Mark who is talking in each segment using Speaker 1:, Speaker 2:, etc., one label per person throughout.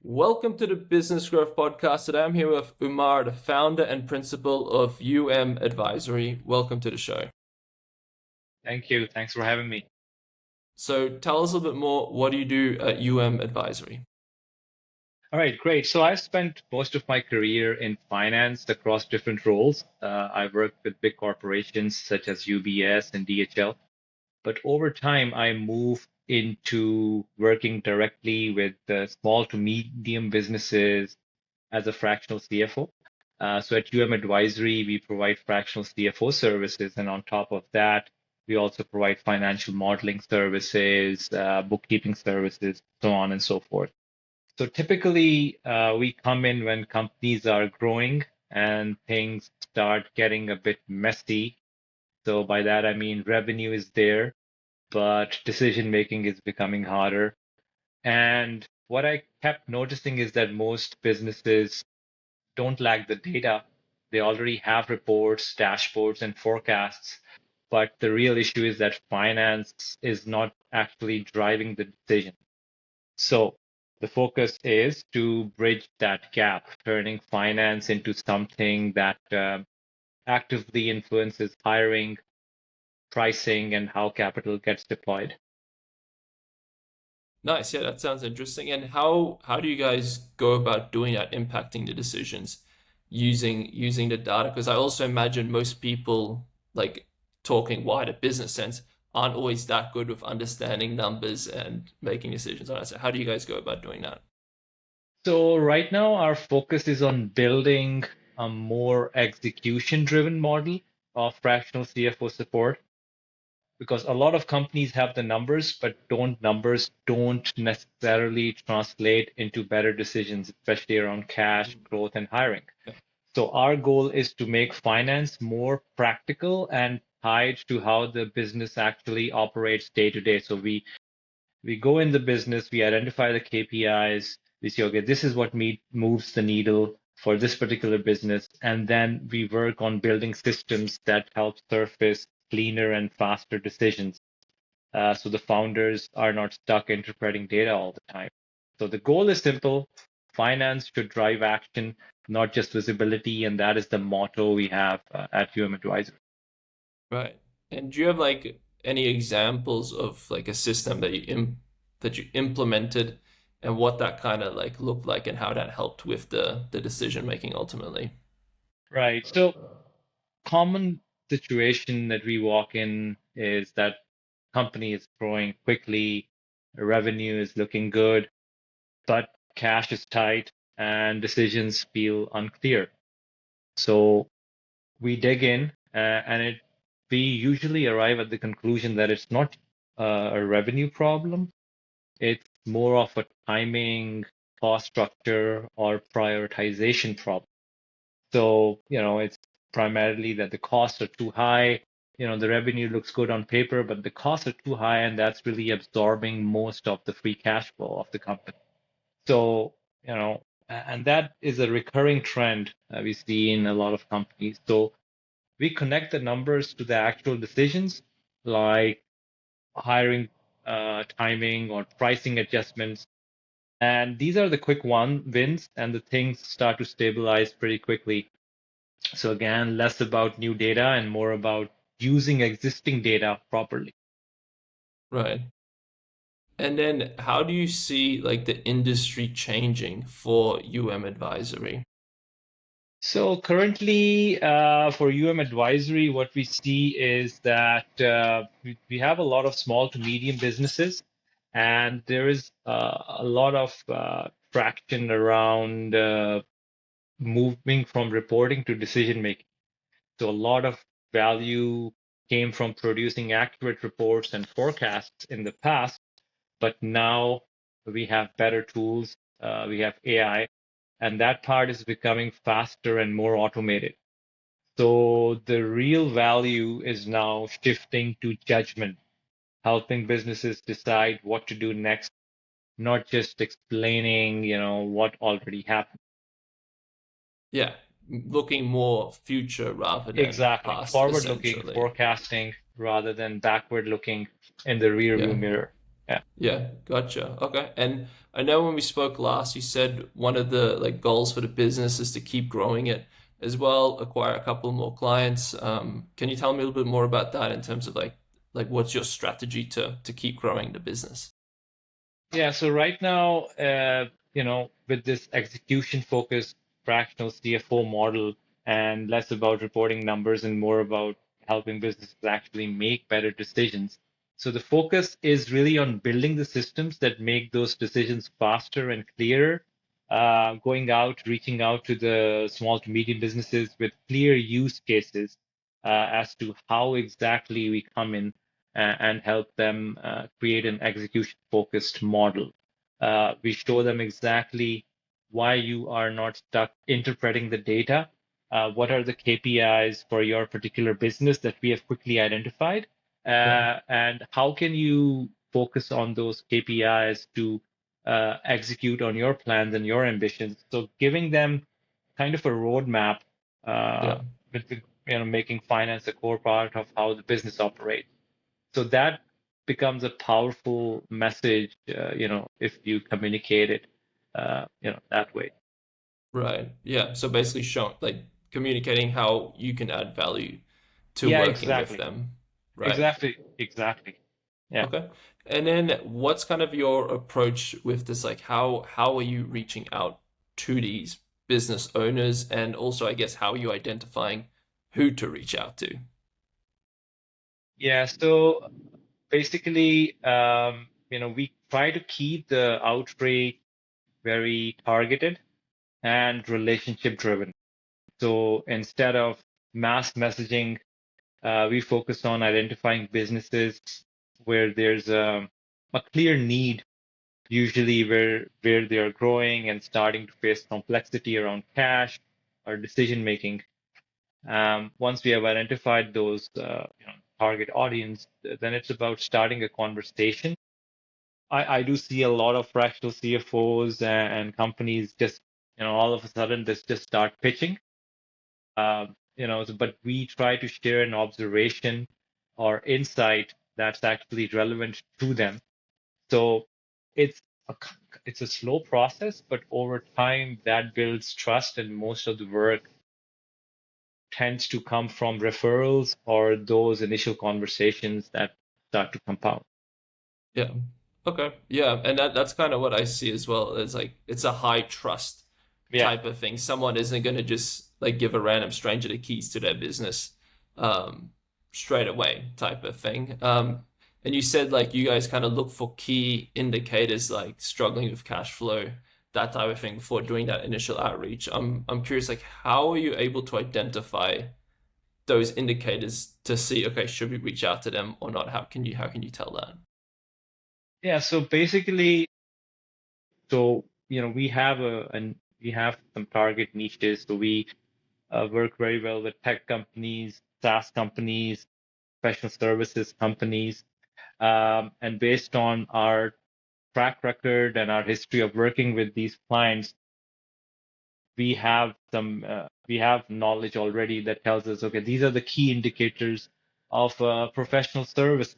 Speaker 1: Welcome to the Business Growth Podcast. Today I'm here with Umar, the founder and principal of Advisory. Welcome to the show.
Speaker 2: Thank you. Thanks for having me.
Speaker 1: So tell us a little bit more. What do you do at Advisory?
Speaker 2: All right, great. So I've spent most of my career in finance across different roles. I've worked with big corporations such as UBS and DHL. But over time, I moved into working directly with small to medium businesses as a fractional CFO. So at Advisory, we provide fractional CFO services. And on top of that, we also provide financial modeling services, bookkeeping services, so on and so forth. So typically, we come in when companies are growing and things start getting a bit messy. So by that, I mean revenue is there, but decision making is becoming harder. And what I kept noticing is that most businesses don't lack the data. They already have reports, dashboards, and forecasts. But the real issue is that finance is not actually driving the decision. So the focus is to bridge that gap, turning finance into something that actively influences hiring, pricing, and how capital gets deployed.
Speaker 1: Nice. Yeah, that sounds interesting. And how do you guys go about doing that, impacting the decisions using the data? Because I also imagine most people, like talking wider business sense, aren't always that good with understanding numbers and making decisions on it. So how do you guys go about doing that?
Speaker 2: So right now, our focus is on building a more execution-driven model of fractional CFO support because a lot of companies have the numbers, but numbers don't necessarily translate into better decisions, especially around cash, growth, and hiring.
Speaker 1: Yeah.
Speaker 2: So our goal is to make finance more practical and tied to how the business actually operates day to day. So we go in the business, we identify the KPIs, we say, okay, this is what moves the needle for this particular business, and then we work on building systems that help surface cleaner and faster decisions. So the founders are not stuck interpreting data all the time. So the goal is simple. Finance should drive action, not just visibility, and that is the motto we have at Advisory.
Speaker 1: Right. And do you have like any examples of like a system that you implemented and what that kind of like looked like and how that helped with the decision making ultimately?
Speaker 2: Right. So common situation that we walk in is that company is growing quickly, revenue is looking good, but cash is tight and decisions feel unclear. So we dig in we usually arrive at the conclusion that it's not a revenue problem. It's more of a timing, cost structure, or prioritization problem. So, it's primarily that the costs are too high. The revenue looks good on paper, but the costs are too high, and that's really absorbing most of the free cash flow of the company. So, and that is a recurring trend we see in a lot of companies. So we connect the numbers to the actual decisions, like hiring timing or pricing adjustments. And these are the wins, and the things start to stabilize pretty quickly. So again, less about new data and more about using existing data properly.
Speaker 1: Right. And then how do you see like the industry changing for Advisory?
Speaker 2: So currently, for Advisory, what we see is that we have a lot of small to medium businesses, and there is a lot of traction around moving from reporting to decision making. So a lot of value came from producing accurate reports and forecasts in the past, but now we have better tools, we have AI, and that part is becoming faster and more automated. So the real value is now shifting to judgment, helping businesses decide what to do next, not just explaining, what already happened.
Speaker 1: Yeah, looking more future rather than
Speaker 2: Exactly.
Speaker 1: past,
Speaker 2: Forward looking,
Speaker 1: essentially.
Speaker 2: forecasting rather than backward looking in the rear view
Speaker 1: Yeah.
Speaker 2: mirror. Yeah.
Speaker 1: Yeah, gotcha. Okay. And I know when we spoke last, you said one of the like goals for the business is to keep growing it as well, acquire a couple more clients. Can you tell me a little bit more about that in terms of like what's your strategy to keep growing the business?
Speaker 2: Yeah, so right now, with this execution-focused fractional CFO model and less about reporting numbers and more about helping businesses actually make better decisions. So the focus is really on building the systems that make those decisions faster and clearer, going out, reaching out to the small to medium businesses with clear use cases as to how exactly we come in and help them create an execution focused model. We show them exactly why you are not stuck interpreting the data. What are the KPIs for your particular business that we have quickly identified?
Speaker 1: Yeah,
Speaker 2: And how can you focus on those KPIs to execute on your plans and your ambitions? So giving them kind of a roadmap uh,
Speaker 1: yeah.
Speaker 2: with making finance a core part of how the business operates. So that becomes a powerful message, if you communicate it, that way.
Speaker 1: Right. Yeah. So basically showing like communicating how you can add value to
Speaker 2: Yeah,
Speaker 1: working with
Speaker 2: exactly.
Speaker 1: them. Right.
Speaker 2: Exactly. Exactly. Yeah.
Speaker 1: Okay. And then what's kind of your approach with this? Like how are you reaching out to these business owners? And also, I guess, how are you identifying who to reach out to?
Speaker 2: Yeah. So basically, we try to keep the outreach very targeted and relationship driven. So instead of mass messaging, we focus on identifying businesses where there's a clear need, usually where they are growing and starting to face complexity around cash or decision making. Once we have identified those target audience, then it's about starting a conversation. I do see a lot of fractional CFOs and companies just all of a sudden just start pitching. But we try to share an observation or insight that's actually relevant to them. So it's a, it's a slow process, but over time that builds trust, and most of the work tends to come from referrals or those initial conversations that start to compound.
Speaker 1: Yeah. Okay. Yeah. And that's kind of what I see as well. It's like it's a high trust
Speaker 2: Yeah,
Speaker 1: type of thing. Someone isn't going to just like give a random stranger the keys to their business um, straight away type of thing. And you said like you guys kind of look for key indicators like struggling with cash flow, that type of thing before doing that initial outreach. I'm curious like how are you able to identify those indicators to see okay, should we reach out to them or not? How can you tell that?
Speaker 2: yeah. So basically, we have we have some target niches. So we work very well with tech companies, SaaS companies, professional services companies, and based on our track record and our history of working with these clients, we have knowledge already that tells us, okay, these are the key indicators of professional service.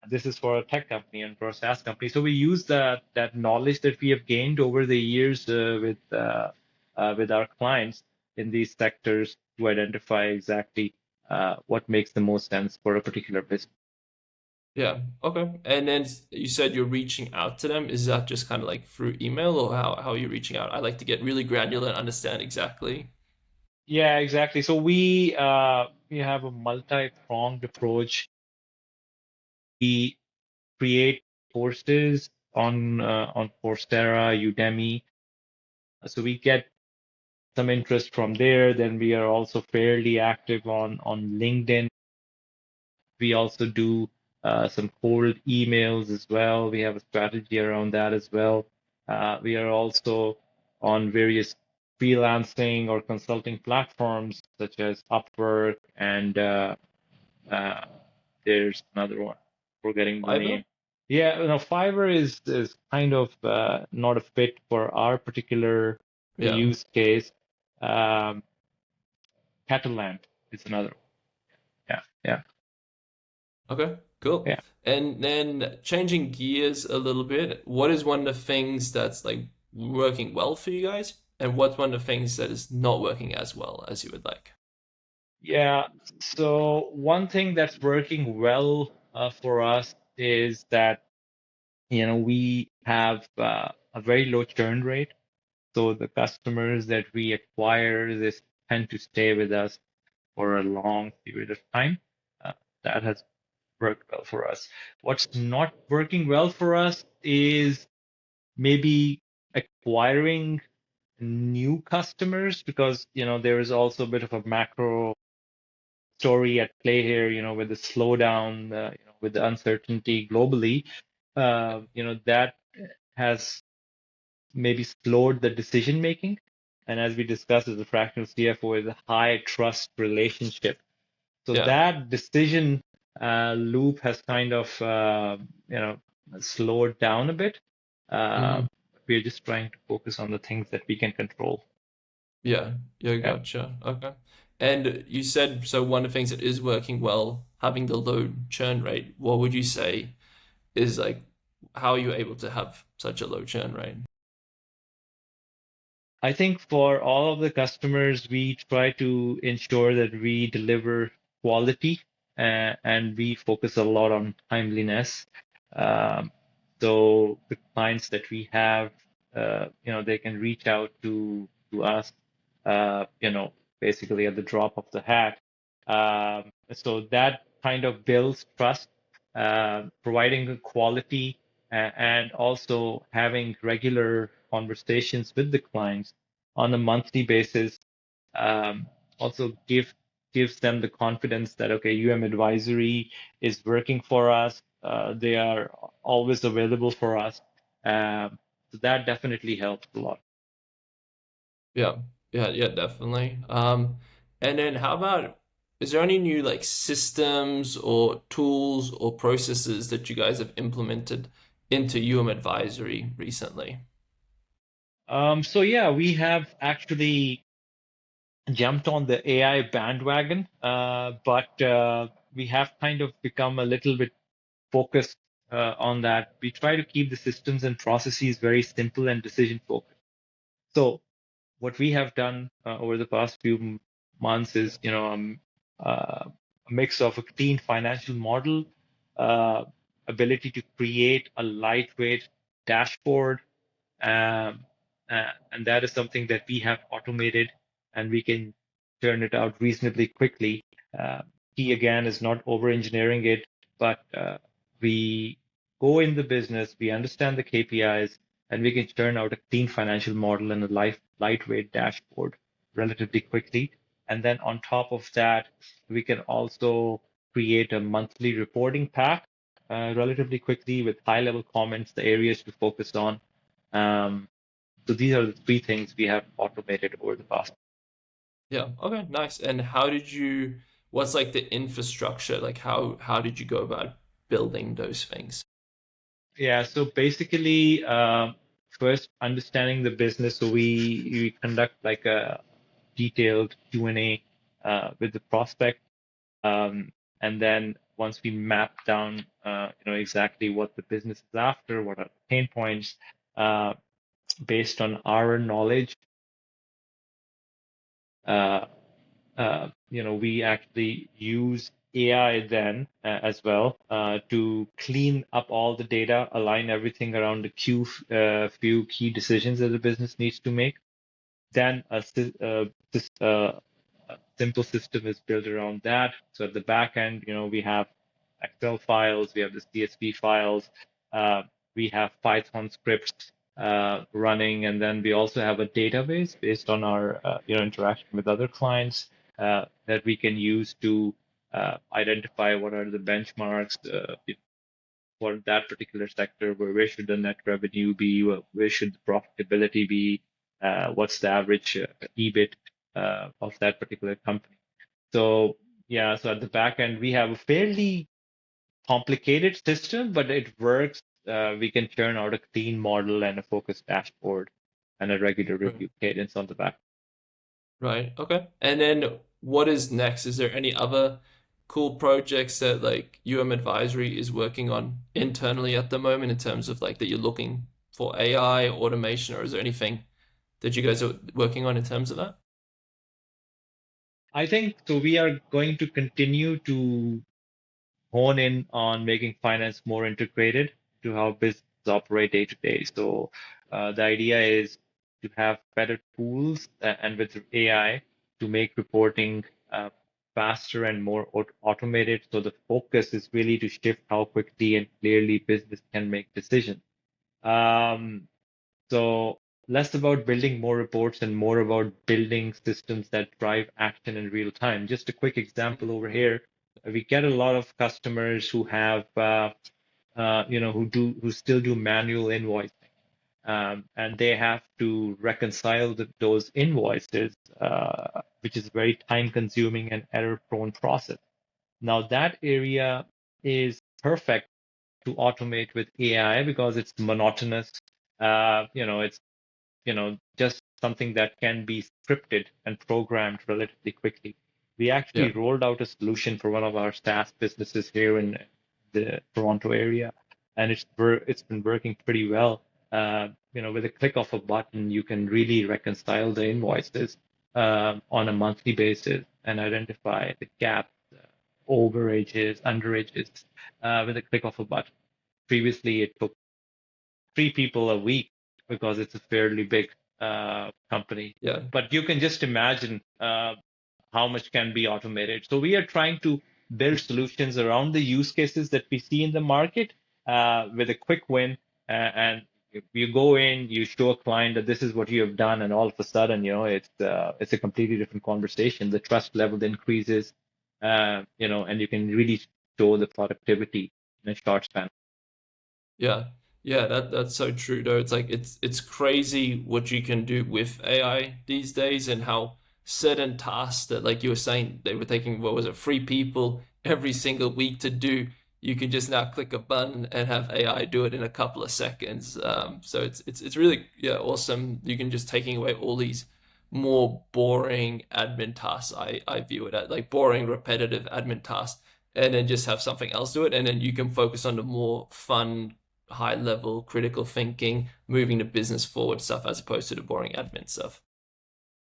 Speaker 2: This is for a tech company and for a SaaS company. So we use that knowledge that we have gained over the years with our clients in these sectors to identify exactly what makes the most sense for a particular business.
Speaker 1: Yeah. Okay. And then you said you're reaching out to them. Is that just kind of like through email or how are you reaching out? I like to get really granular and understand exactly.
Speaker 2: Yeah, exactly. So we have a multi-pronged approach. We create courses on Coursera, Udemy. So we get some interest from there. Then we are also fairly active on LinkedIn. We also do some cold emails as well. We have a strategy around that as well. We are also on various freelancing or consulting platforms such as Upwork and uh, there's another one, forgetting the
Speaker 1: Fiverr?
Speaker 2: name. Yeah, Fiverr is kind of not a fit for our particular
Speaker 1: Yeah.
Speaker 2: use case. Um, Catalan is another one. Yeah, yeah.
Speaker 1: Okay. Cool.
Speaker 2: Yeah.
Speaker 1: And then changing gears a little bit, what is one of the things that's like working well for you guys? And what's one of the things that is not working as well as you would like?
Speaker 2: Yeah. So one thing that's working well for us is that, we have a very low churn rate. So the customers that we acquire, this tend to stay with us for a long period of time. Uh, that has worked well for us. What's not working well for us is maybe acquiring new customers because, there is also a bit of a macro story at play here, with the slowdown, with the uncertainty globally, that has maybe slowed the decision making. And as we discussed as a fractional CFO, is a high trust relationship. So
Speaker 1: Yeah.
Speaker 2: that decision loop has kind of slowed down a bit. Uh,
Speaker 1: Hmm.
Speaker 2: we're just trying to focus on the things that we can control.
Speaker 1: Yeah. Yeah,
Speaker 2: Yeah.
Speaker 1: gotcha. Okay. And you said so one of the things that is working well, having the low churn rate, what would you say is like how are you able to have such a low churn rate?
Speaker 2: I think for all of the customers, we try to ensure that we deliver quality and we focus a lot on timeliness. Um, so the clients that we have, they can reach out to us, basically at the drop of the hat. So that kind of builds trust, providing the quality and also having regular conversations with the clients on a monthly basis um, also gives them the confidence that okay, advisory is working for us. They are always available for us. So that definitely helps a lot.
Speaker 1: Yeah, yeah, definitely. And then how about, is there any new like systems or tools or processes that you guys have implemented into Advisory recently?
Speaker 2: So yeah, we have actually jumped on the AI bandwagon, but we have kind of become a little bit focused on that. We try to keep the systems and processes very simple and decision focused. So what we have done over the past few months is, a mix of a clean financial model, uh, ability to create a lightweight dashboard, um, and that is something that we have automated and we can turn it out reasonably quickly. Uh, Key again is not over engineering it, but we go in the business, we understand the KPIs, and we can turn out a clean financial model and a lightweight dashboard relatively quickly. And then on top of that, we can also create a monthly reporting pack relatively quickly with high level comments, the areas to focus on. Um, so these are the three things we have automated over the past.
Speaker 1: Yeah, okay, nice. And what's like the infrastructure? Like how did you go about building those things?
Speaker 2: Yeah, so basically, first understanding the business. So we conduct like a detailed Q&A with the prospect, and then once we map down, exactly what the business is after, what are the pain points, uh, based on our knowledge, uh, we actually use AI then as well to clean up all the data, align everything around the few key decisions that the business needs to make. Then a simple system is built around that. So at the back end, we have Excel files, we have the CSV files, uh, we have Python scripts running, and then we also have a database based on our interaction with other clients that we can use to identify what are the benchmarks for that particular sector, where should the net revenue be, where should the profitability be, what's the average EBIT of that particular company. So yeah, so at the back end, we have a fairly complicated system, but it works. We can churn out a clean model and a focused dashboard and a regular
Speaker 1: Right.
Speaker 2: review cadence on the back.
Speaker 1: Right. Okay. And then what is next? Is there any other cool projects that like Advisory is working on internally at the moment in terms of like that you're looking for AI automation, or is there anything that you guys are working on in terms of that?
Speaker 2: I think so. We are going to continue to hone in on making finance more integrated to how businesses operate day to day. So the idea is to have better tools and with AI to make reporting faster and more automated. So the focus is really to shift how quickly and clearly business can make decisions. Um, so less about building more reports and more about building systems that drive action in real time. Just a quick example over here. We get a lot of customers who have, who still do manual invoicing, and they have to reconcile those invoices, which is a very time-consuming and error-prone process. Now that area is perfect to automate with AI because it's monotonous. It's just something that can be scripted and programmed relatively quickly. We actually
Speaker 1: Yeah,
Speaker 2: rolled out a solution for one of our SaaS businesses here in the Toronto area, and it's been working pretty well. With a click of a button, you can really reconcile the invoices on a monthly basis and identify the gaps, overages, underages, with a click of a button. Previously, it took 3 people a week because it's a fairly big company.
Speaker 1: yeah,
Speaker 2: But you can just imagine how much can be automated. So we are trying to build solutions around the use cases that we see in the market with a quick win. And if you go in, you show a client that this is what you have done, and all of a sudden, it's a completely different conversation. The trust level increases, and you can really show the productivity in a short span.
Speaker 1: yeah, yeah. That's so true though. It's like it's crazy what you can do with AI these days, and how certain tasks that, like you were saying, they were taking, what was it, 3 people every single week to do. You can just now click a button and have AI do it in a couple of seconds. So it's really, yeah, awesome. You can just taking away all these more boring admin tasks. I view it as like boring, repetitive admin tasks, and then just have something else do it, and then you can focus on the more fun, high level critical thinking, moving the business forward stuff as opposed to the boring admin stuff.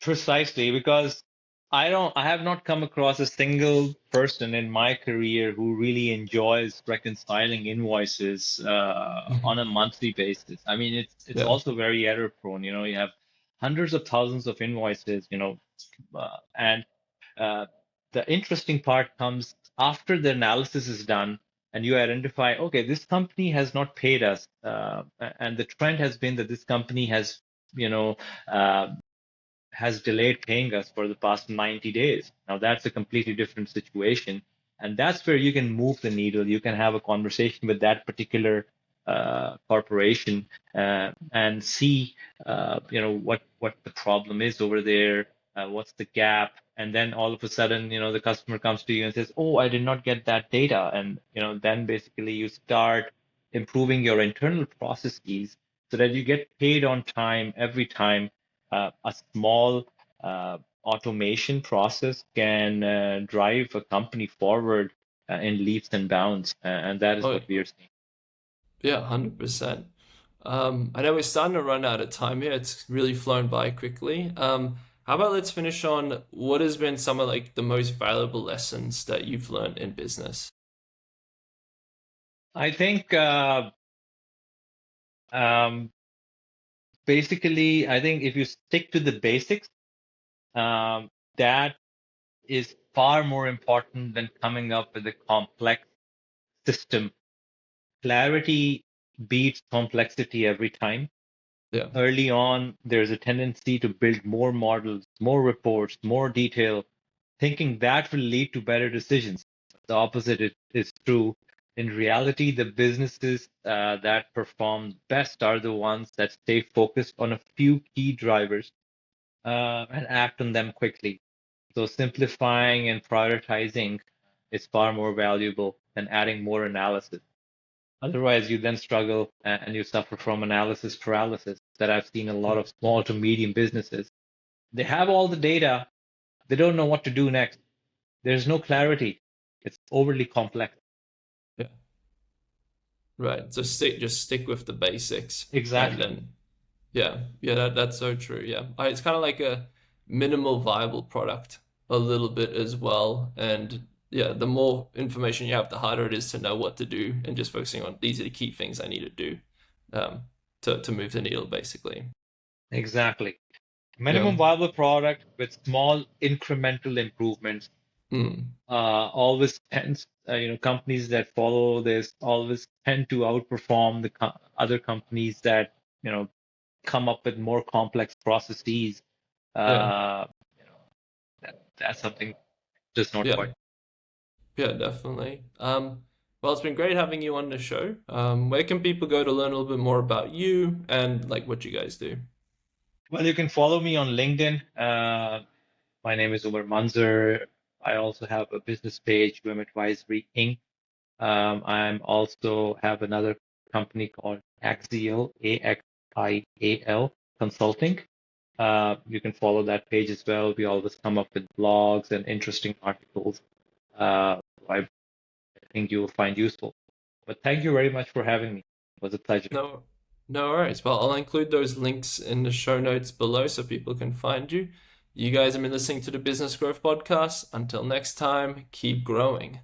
Speaker 2: Precisely, because I have not come across a single person in my career who really enjoys reconciling invoices on a monthly basis. I mean, it's
Speaker 1: Yeah.
Speaker 2: also very error prone. You have hundreds of thousands of invoices, and uh, the interesting part comes after the analysis is done and you identify, okay, this company has not paid us, and the trend has been that this company you know, uh, has delayed paying us for the past 90 days. Now that's a completely different situation. And that's where you can move the needle. You can have a conversation with that particular corporation and see, what the problem is over there, what's the gap, and then all of a sudden, the customer comes to you and says, "Oh, I did not get that data," and then basically you start improving your internal processes so that you get paid on time every time. A small automation process can drive a company forward in leaps and bounds, and that is
Speaker 1: Oh,
Speaker 2: what we are seeing.
Speaker 1: yeah, 100%. I know we're starting to run out of time here. It's really flown by quickly. How about let's finish on what has been some of like the most valuable lessons that you've learned in business?
Speaker 2: I think um, basically, I think if you stick to the basics, that is far more important than coming up with a complex system. Clarity beats complexity every time.
Speaker 1: Yeah.
Speaker 2: Early on, there's a tendency to build more models, more reports, more detail, thinking that will lead to better decisions. The opposite is true. In reality, the businesses that perform best are the ones that stay focused on a few key drivers and act on them quickly. So simplifying and prioritizing is far more valuable than adding more analysis. Otherwise, you then struggle and you suffer from analysis paralysis that I've seen a lot of small to medium businesses. They have all the data, they don't know what to do next. There's no clarity. It's overly complex.
Speaker 1: Yeah. Right. So just stick with the basics, and
Speaker 2: Exactly.
Speaker 1: then yeah, yeah, that's so true. Yeah, it's kind of like a minimal viable product a little bit as well. And yeah, the more information you have, the harder it is to know what to do, and just focusing on these are the key things I need to do um, to move the needle, basically.
Speaker 2: Exactly.
Speaker 1: Yeah.
Speaker 2: Minimum viable product with small incremental improvements
Speaker 1: Mm.
Speaker 2: always tends, companies that follow this always tend to outperform the co other companies that, come up with more complex processes.
Speaker 1: Yeah.
Speaker 2: Uh, that's something just not
Speaker 1: Yeah.
Speaker 2: quite.
Speaker 1: Yeah, definitely. Well, it's been great having you on the show. Where can people go to learn a little bit more about you and like what you guys do?
Speaker 2: Well, you can follow me on LinkedIn. My name is Umar Manzar. I also have a business page, UM Advisory Inc. I'm also have another company called Axial, Axial Consulting. You can follow that page as well. We always come up with blogs and interesting articles. I think you will find useful. But thank you very much for having me. It was a pleasure.
Speaker 1: No, no worries. Well, I'll include those links in the show notes below so people can find you. You guys have been listening to the Business Growth Podcast. Until next time, keep growing.